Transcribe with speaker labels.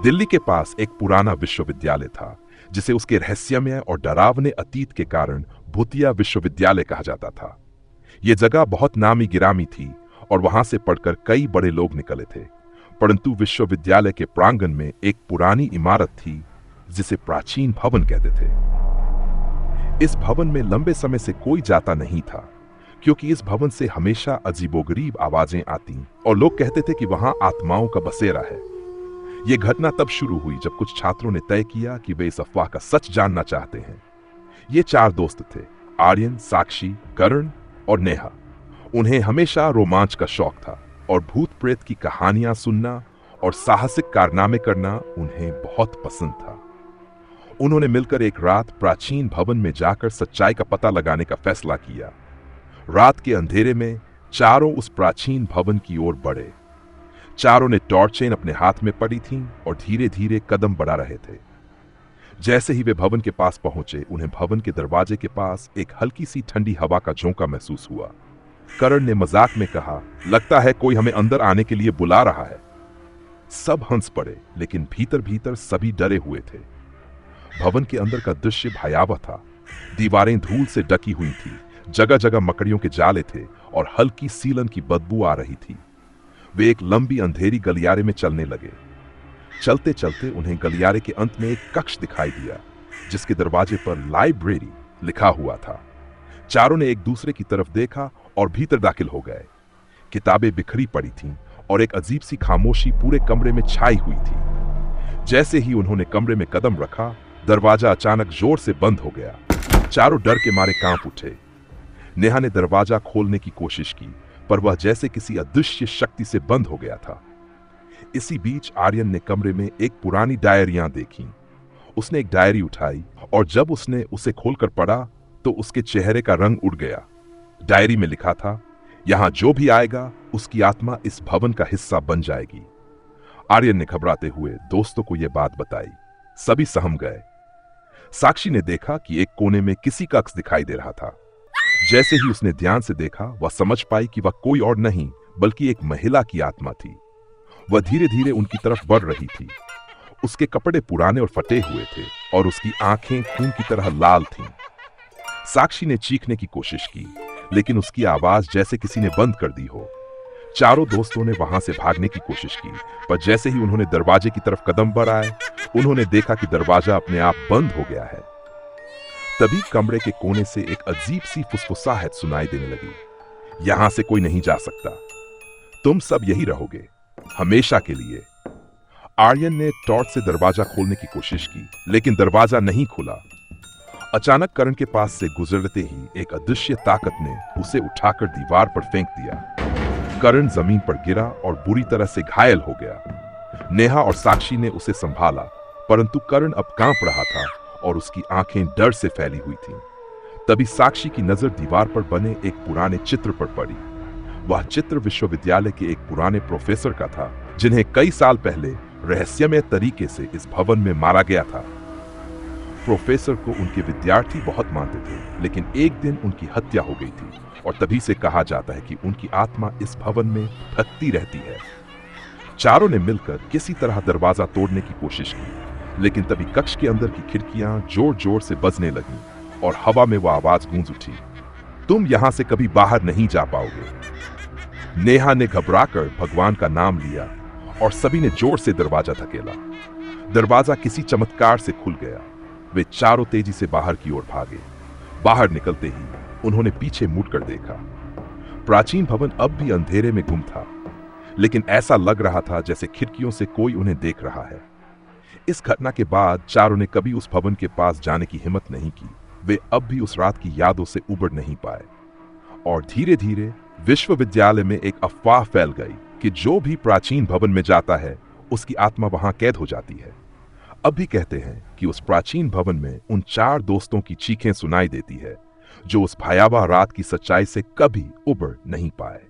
Speaker 1: दिल्ली के पास एक पुराना विश्वविद्यालय था जिसे उसके रहस्यमय और डरावने अतीत के कारण भूतिया विश्वविद्यालय कहा जाता था। यह जगह बहुत नामी गिरामी थी और वहां से पढ़कर कई बड़े लोग निकले थे, परंतु विश्वविद्यालय के प्रांगण में एक पुरानी इमारत थी जिसे प्राचीन भवन कहते थे। इस भवन में लंबे समय से कोई जाता नहीं था, क्योंकि इस भवन से हमेशा अजीबोगरीब आवाजें आती और लोग कहते थे कि वहां आत्माओं का बसेरा है। यह घटना तब शुरू हुई जब कुछ छात्रों ने तय किया कि वे इस अफवाह का सच जानना चाहते हैं। ये चार दोस्त थे, आर्यन, साक्षी, करण और नेहा। उन्हें हमेशा रोमांच का शौक था और भूत प्रेत की कहानियां सुनना और साहसिक कारनामे करना उन्हें बहुत पसंद था। उन्होंने मिलकर एक रात प्राचीन भवन में जाकर सच्चाई का पता लगाने का फैसला किया। रात के अंधेरे में चारों उस प्राचीन भवन की ओर बढ़े। चारों ने टॉर्चें अपने हाथ में पड़ी थीं और धीरे धीरे कदम बढ़ा रहे थे। जैसे ही वे भवन के पास पहुंचे, उन्हें भवन के दरवाजे के पास एक हल्की सी ठंडी हवा का झोंका महसूस हुआ। करण ने मजाक में कहा, लगता है कोई हमें अंदर आने के लिए बुला रहा है। सब हंस पड़े, लेकिन भीतर भीतर सभी डरे हुए थे। भवन के अंदर का दृश्य भयावह था। दीवारें धूल से ढकी हुई थी, जगह जगह मकड़ियों के जाले थे और हल्की सीलन की बदबू आ रही थी। वे एक लंबी अंधेरी गलियारे में चलने लगे। चलते चलते उन्हें गलियारे के अंत में एक कक्ष दिखाई दिया जिसके दरवाजे पर लाइब्रेरी लिखा हुआ था। चारों ने एक दूसरे की तरफ देखा और भीतर दाखिल हो गए। किताबें बिखरी पड़ी थीं और एक अजीब सी खामोशी पूरे कमरे में छाई हुई थी। जैसे ही उन्होंने कमरे में कदम रखा, दरवाजा अचानक जोर से बंद हो गया। चारों डर के मारे कांप उठे। नेहा ने दरवाजा खोलने की कोशिश की, पर वह जैसे किसी अदृश्य शक्ति से बंद हो गया था। इसी बीच आर्यन ने कमरे में एक पुरानी डायरियां देखी। उसने एक डायरी उठाई और जब उसने उसे खोलकर पढ़ा तो उसके चेहरे का रंग उड़ गया। डायरी में लिखा था, यहां जो भी आएगा उसकी आत्मा इस भवन का हिस्सा बन जाएगी। आर्यन ने घबराते हुए दोस्तों को यह बात बताई। सभी सहम गए। साक्षी ने देखा कि एक कोने में किसी का अक्स दिखाई दे रहा था। जैसे ही उसने ध्यान से देखा, वह समझ पाई कि वह कोई और नहीं बल्कि एक महिला की आत्मा थी। वह धीरे धीरे उनकी तरफ बढ़ रही थी। उसके कपड़े पुराने और फटे हुए थे और उसकी आंखें खून की तरह लाल थीं। साक्षी ने चीखने की कोशिश की, लेकिन उसकी आवाज जैसे किसी ने बंद कर दी हो। चारों दोस्तों ने वहां से भागने की कोशिश की, पर जैसे ही उन्होंने दरवाजे की तरफ कदम बढ़ाए, उन्होंने देखा कि दरवाजा अपने आप बंद हो गया है। तभी कमरे के कोने से एक अजीब सी फुसफुसाहट सुनाई देने लगी, यहां से कोई नहीं जा सकता, तुम सब यही रहोगे हमेशा के लिए। आर्यन ने टॉर्च से दरवाजा खोलने की कोशिश की, लेकिन दरवाजा नहीं खुला। अचानक करण के पास से गुजरते ही एक अदृश्य ताकत ने उसे उठाकर दीवार पर फेंक दिया। करण जमीन पर गिरा और बुरी तरह से घायल हो गया। नेहा और साक्षी ने उसे संभाला, परंतु करण अब कांप रहा था और उसकी आंखें डर से फैली हुई थीं। तभी साक्षी की नजर दीवार पर बने एक पुराने चित्र पर पड़ी। वह चित्र विश्वविद्यालय के एक पुराने प्रोफेसर का था, जिन्हें कई साल पहले रहस्यमय तरीके से इस भवन में मारा गया था। प्रोफेसर को उनके विद्यार्थी बहुत मानते थे, लेकिन एक दिन उनकी हत्या हो गई थी और तभी से कहा जाता है कि उनकी आत्मा इस भवन में भटकती रहती है। चारों ने मिलकर किसी तरह दरवाजा तोड़ने की कोशिश की, लेकिन तभी कक्ष के अंदर की खिड़कियां जोर जोर से बजने लगीं और हवा में वह आवाज गूंज उठी, तुम यहां से कभी बाहर नहीं जा पाओगे। नेहा ने घबराकर भगवान का नाम लिया और सभी ने जोर से दरवाजा धकेला। दरवाजा किसी चमत्कार से खुल गया। वे चारों तेजी से बाहर की ओर भागे। बाहर निकलते ही उन्होंने पीछे मुड़कर देखा। प्राचीन भवन अब भी अंधेरे में गुम था, लेकिन ऐसा लग रहा था जैसे खिड़कियों से कोई उन्हें देख रहा है। इस घटना के बाद चारों ने कभी उस भवन के पास जाने की हिम्मत नहीं की। वे अब भी उस रात की यादों से उबर नहीं पाए और धीरे धीरे विश्वविद्यालय में एक अफवाह फैल गई कि जो भी प्राचीन भवन में जाता है उसकी आत्मा वहां कैद हो जाती है। अब भी कहते हैं कि उस प्राचीन भवन में उन चार दोस्तों की चीखें सुनाई देती है जो उस भयावह रात की सच्चाई से कभी उबर नहीं पाए।